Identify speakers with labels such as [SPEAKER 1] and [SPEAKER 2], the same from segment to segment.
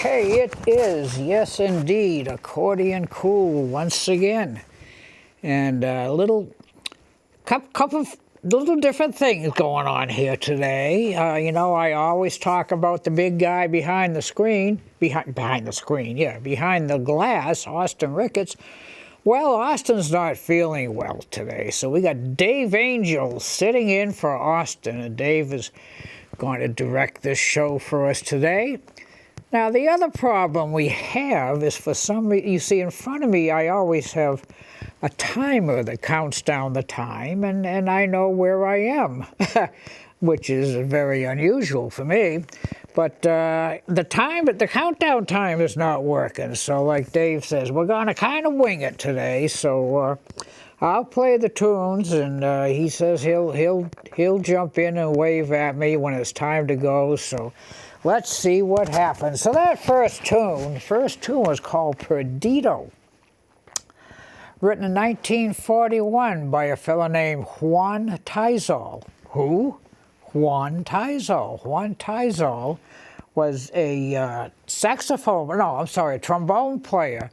[SPEAKER 1] Okay, it is, yes indeed, Accordion Cool once again. And a couple of little different things going on here today. You know, I always talk about the big guy behind the screen, behind the glass, Austin Ricketts. Well, Austin's not feeling well today, so we got Dave Angel sitting in for Austin, and Dave is going to direct this show for us today. Now, the other problem we have is for some reason, you see in front of me, I always have a timer that counts down the time, and I know where I am, which is very unusual for me. But the countdown time is not working. So like Dave says, we're going to kind of wing it today. So I'll play the tunes, and he says he'll jump in and wave at me when it's time to go. So let's see what happens. So that first tune was called Perdido, written in 1941 by a fellow named Juan Tizol. Who? Juan Tizol. Juan Tizol was a trombone player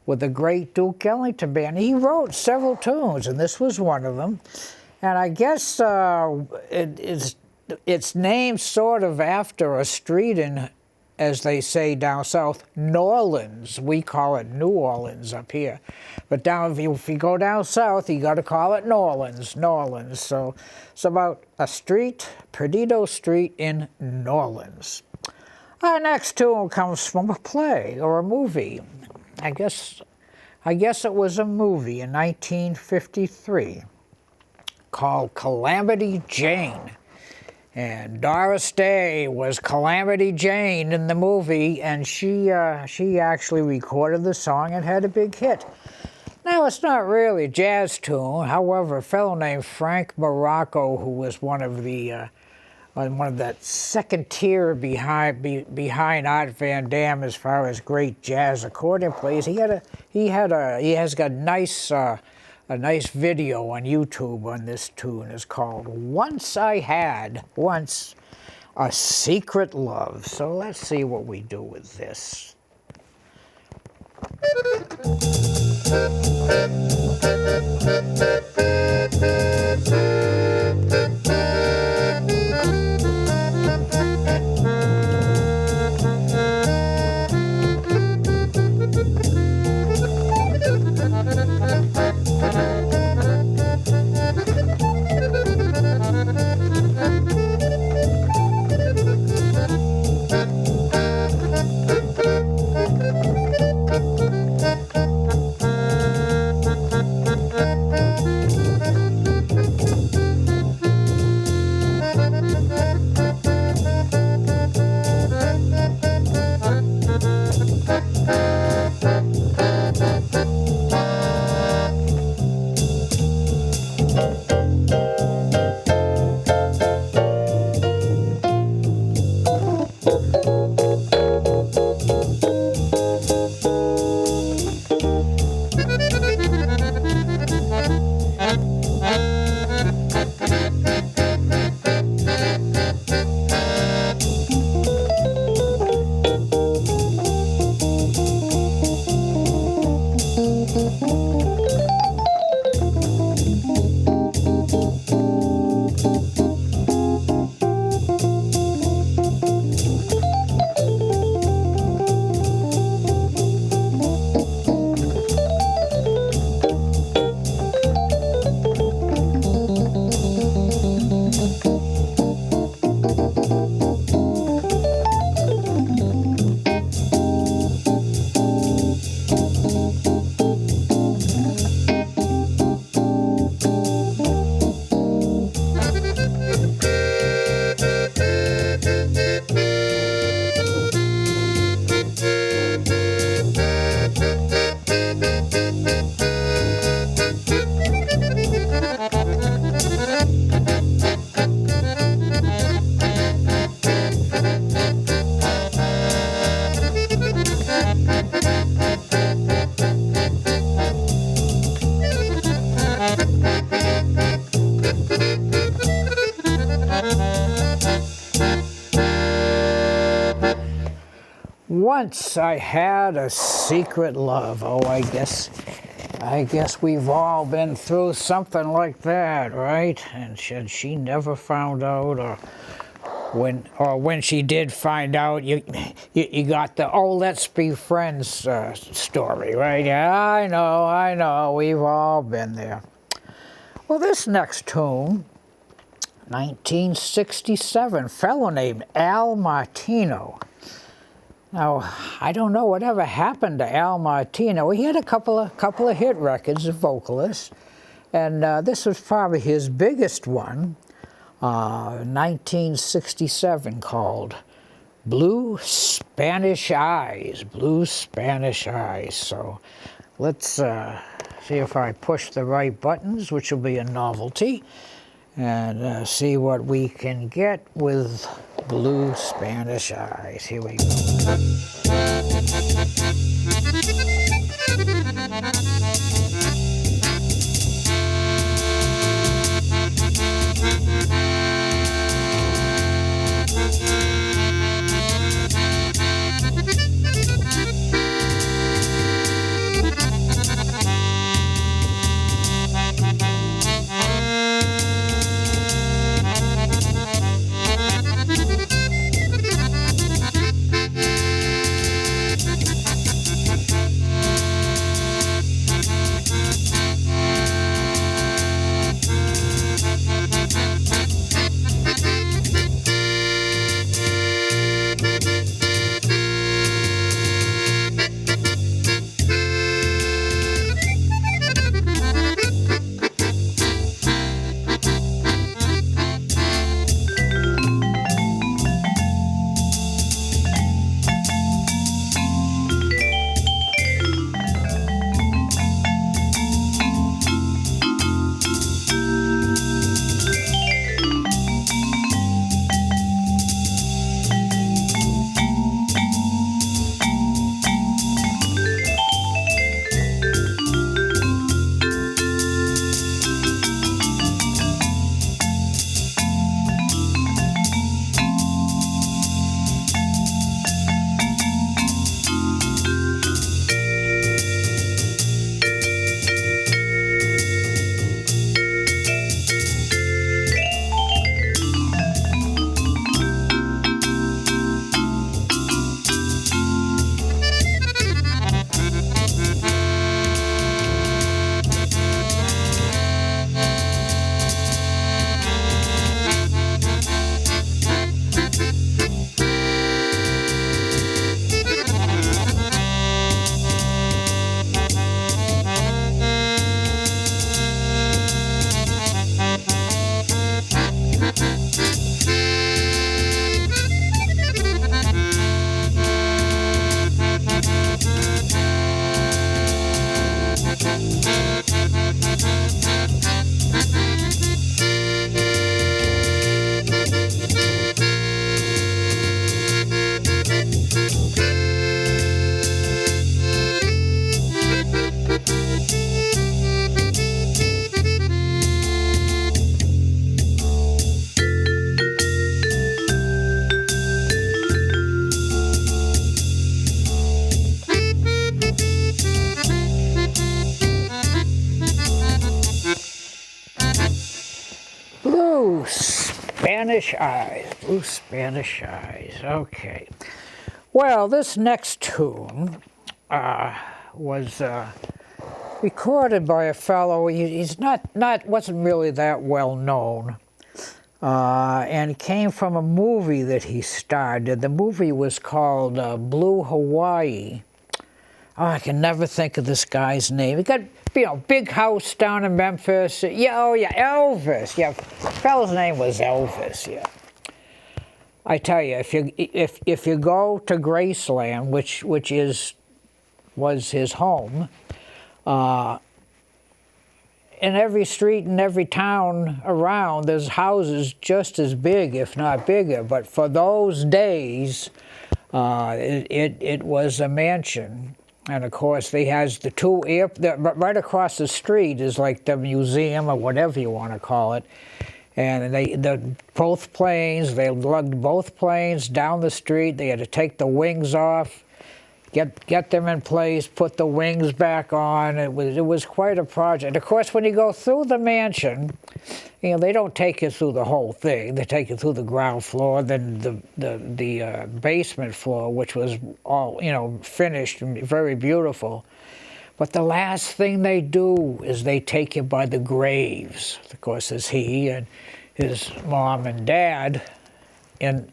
[SPEAKER 1] with the great Duke Ellington Band. He wrote several tunes, and this was one of them. And I guess it's named sort of after a street in, as they say down south, New Orleans. We call it New Orleans up here. But if you go down south, you got to call it New Orleans. So it's about a street, Perdido Street in New Orleans. Our next tune comes from a play or a movie. I guess it was a movie in 1953 called Calamity Jane. And Doris Day was Calamity Jane in the movie, and she actually recorded the song and had a big hit. Now, it's not really a jazz tune. However, a fellow named Frank Morocco, who was one of that second tier behind Art Van Dam as far as great jazz accordion players, he has got a nice video on YouTube on this tune. It's called Once A Secret Love. So let's see what we do with this. Once I had a secret love. Oh, I guess we've all been through something like that, right? And she never found out, or when she did find out, you got the "oh, let's be friends" story, right? Yeah, I know, we've all been there. Well, this next tune, 1967, fellow named Al Martino. Now, I don't know whatever happened to Al Martino. He had a couple of hit records, a vocalist, and this was probably his biggest one, 1967, called Blue Spanish Eyes. Blue Spanish Eyes. So let's see if I push the right buttons, which will be a novelty, and see what we can get with Blue Spanish Eyes. Here we go. Spanish Eyes. Blue Spanish Eyes. Okay. Well, this next tune was recorded by a fellow. He's wasn't really that well known, and came from a movie that he starred in. The movie was called Blue Hawaii. Oh, I can never think of this guy's name. He got, big house down in Memphis. Yeah, oh yeah, Elvis. Yeah, fellow's name was Elvis. Yeah. I tell you, if you go to Graceland, which was his home, in every street and every town around, there's houses just as big, if not bigger. But for those days, it was a mansion. And of course, they has the two right across the street is like the museum or whatever you want to call it. And both planes, they lugged both planes down the street. They had to take the wings off, get them in place, put the wings back on. It was quite a project. Of course, when you go through the mansion, they don't take you through the whole thing. They take you through the ground floor, then the basement floor, which was all finished and very beautiful. But the last thing they do is they take you by the graves. Of course, there's he and his mom and dad in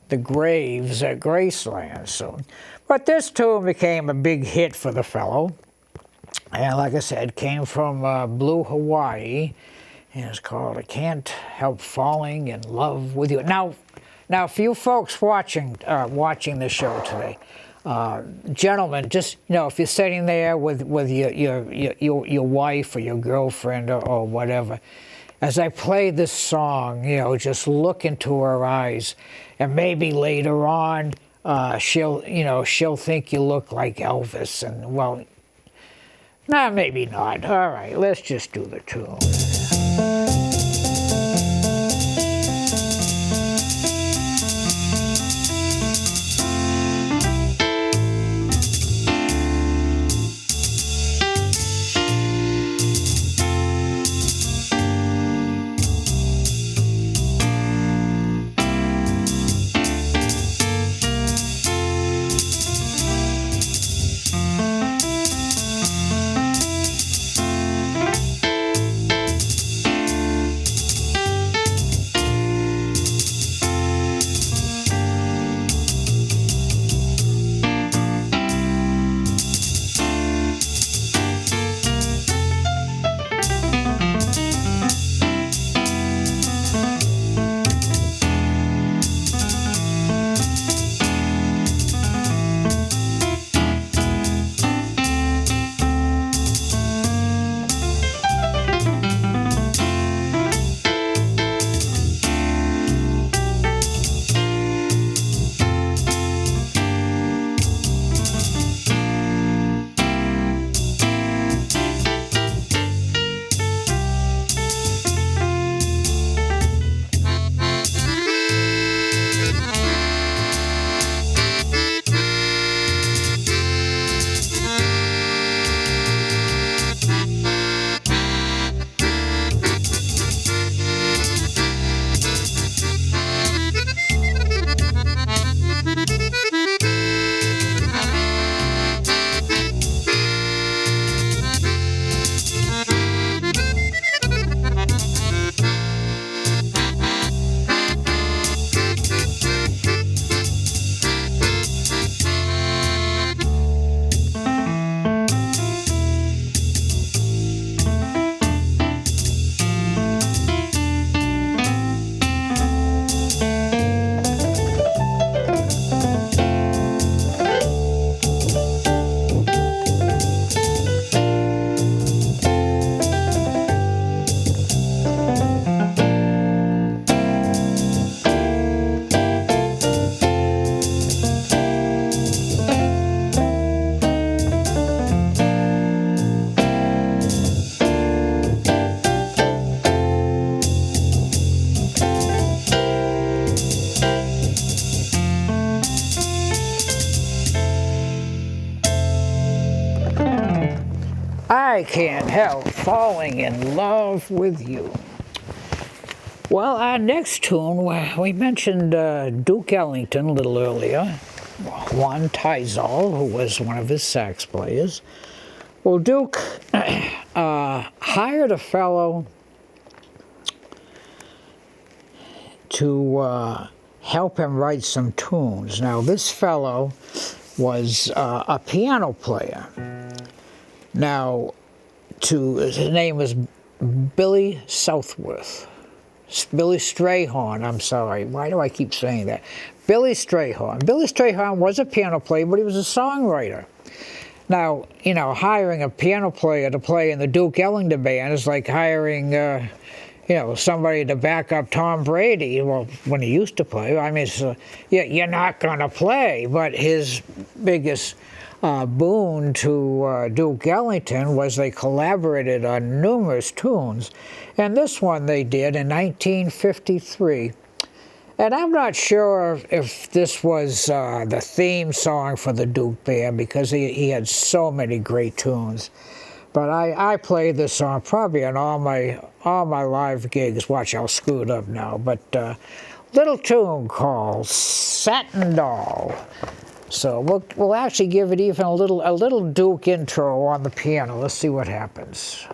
[SPEAKER 1] the graves at Graceland. But this tune became a big hit for the fellow. And like I said, came from Blue Hawaii. And it's called I Can't Help Falling in Love with You. Now for you folks watching the show today, gentlemen, just if you're sitting there with your wife or your girlfriend or whatever, as I play this song, just look into her eyes, and maybe later on she'll think you look like Elvis, and well, maybe not. All right, let's just do the tune. I can't help falling in love with you. Well, our next tune, we mentioned Duke Ellington a little earlier, Juan Tizol, who was one of his sax players. Well, Duke hired a fellow to help him write some tunes. Now, this fellow was a piano player. Now, his name was Billy Southworth. Billy Strayhorn, I'm sorry. Why do I keep saying that? Billy Strayhorn. Billy Strayhorn was a piano player, but he was a songwriter. Now, you know, hiring a piano player to play in the Duke Ellington band is like hiring, you know, somebody to back up Tom Brady, well, when he used to play. I mean, you're not going to play, but his biggest boon to Duke Ellington was they collaborated on numerous tunes, and this one they did in 1953. And I'm not sure if this was the theme song for the Duke Band, because he had so many great tunes. But I played this song probably on all my live gigs. Watch, I'll screw it up now. But little tune called Satin Doll. So we'll actually give it even a little Duke intro on the piano. Let's see what happens.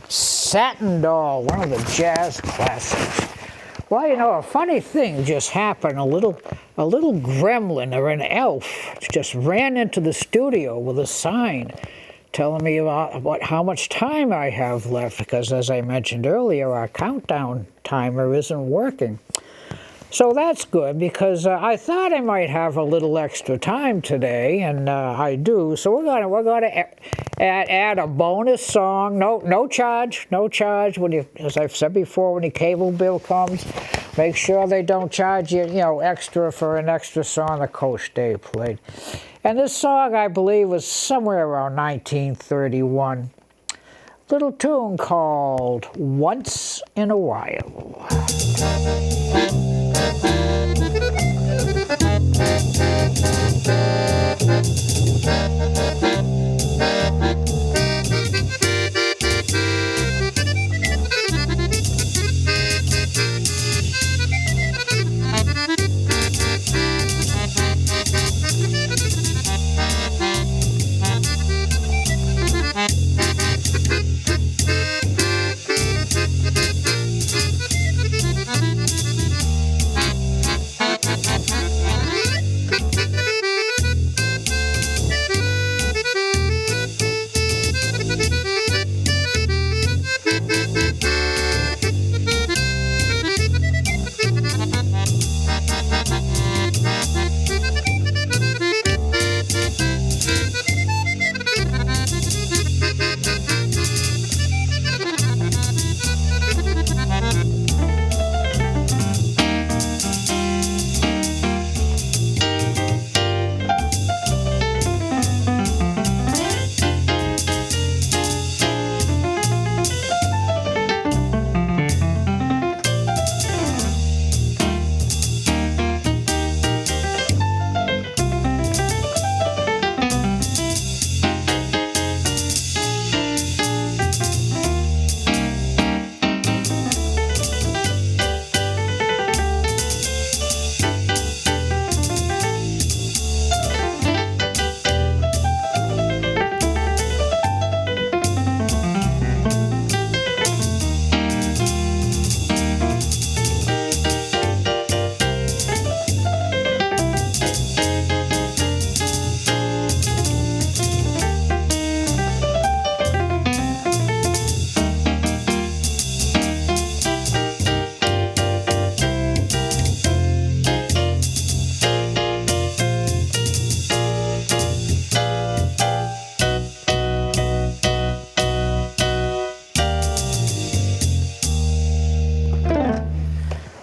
[SPEAKER 1] Satin Doll, one of the jazz classics. Well, you know, a funny thing just happened. A little gremlin or an elf just ran into the studio with a sign telling me about how much time I have left, because as I mentioned earlier, our countdown timer isn't working. So that's good because I thought I might have a little extra time today, and I do. So we're gonna add a bonus song. No charge. When you, as I've said before, when your cable bill comes, make sure they don't charge you, extra for an extra song that Coach Dave played. And this song, I believe, was somewhere around 1931. Little tune called "Once in a While."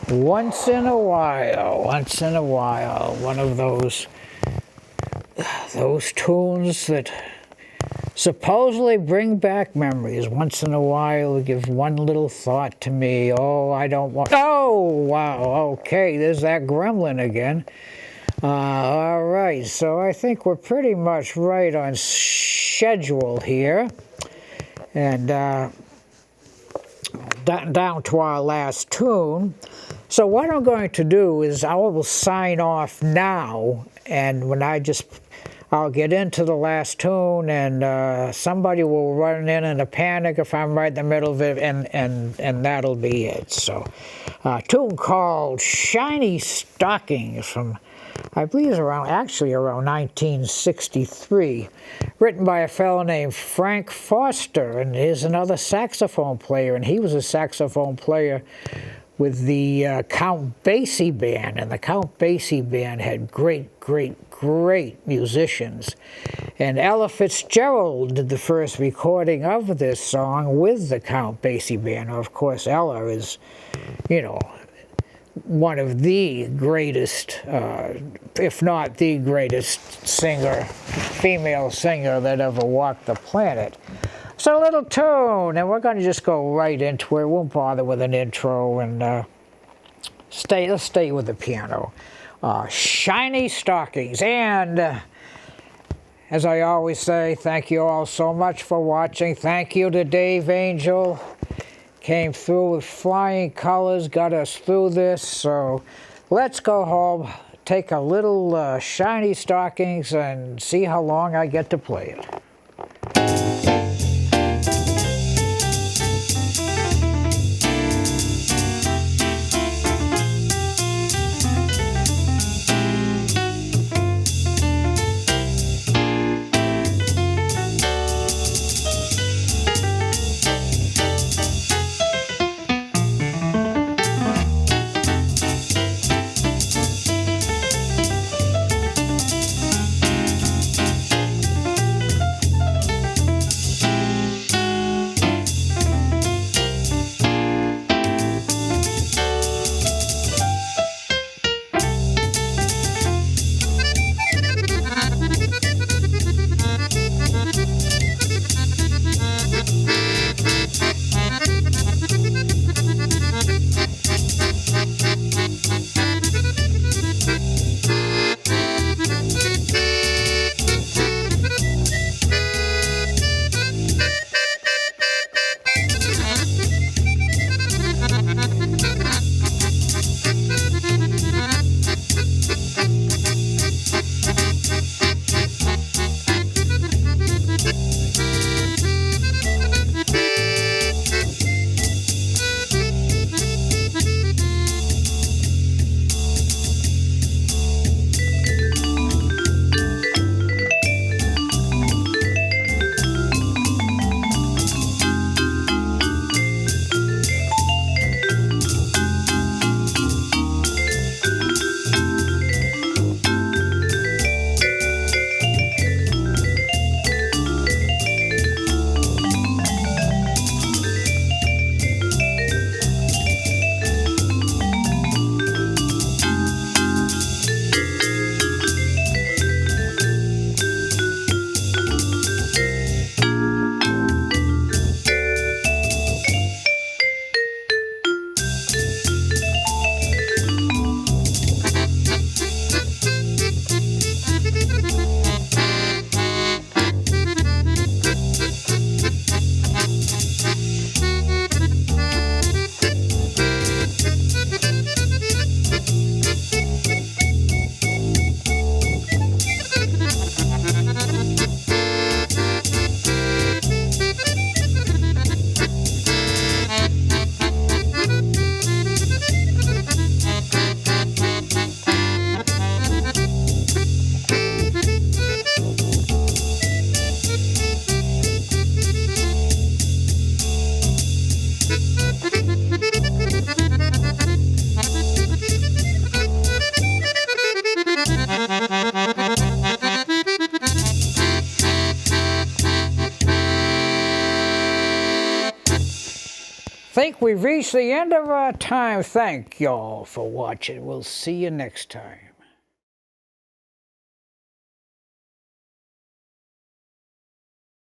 [SPEAKER 1] Once in a while, one of those tunes that supposedly bring back memories. Once in a while, give one little thought to me. Oh, wow, okay, there's that gremlin again. All right, so I think we're pretty much right on schedule here. And down to our last tune. So what I'm going to do is I will sign off now, and when I'll get into the last tune, and somebody will run in a panic if I'm right in the middle of it, and that'll be it. So a tune called "Shiny Stockings" from, I believe it's around 1963, written by a fellow named Frank Foster, and he's another saxophone player, and he was a saxophone player with the Count Basie Band, and the Count Basie Band had great musicians. And Ella Fitzgerald did the first recording of this song with the Count Basie Band. Of course, Ella is, one of the greatest, if not the greatest female singer that ever walked the planet. So a little tune, and we're going to just go right into it. We won't bother with an intro, and let's stay with the piano. Shiny Stockings. And as I always say, thank you all so much for watching. Thank you to Dave Angel. Came through with flying colors, got us through this. So let's go home, take a little Shiny Stockings, and see how long I get to play it. think we've reached the end of our time. Thank y'all for watching. We'll see you next time.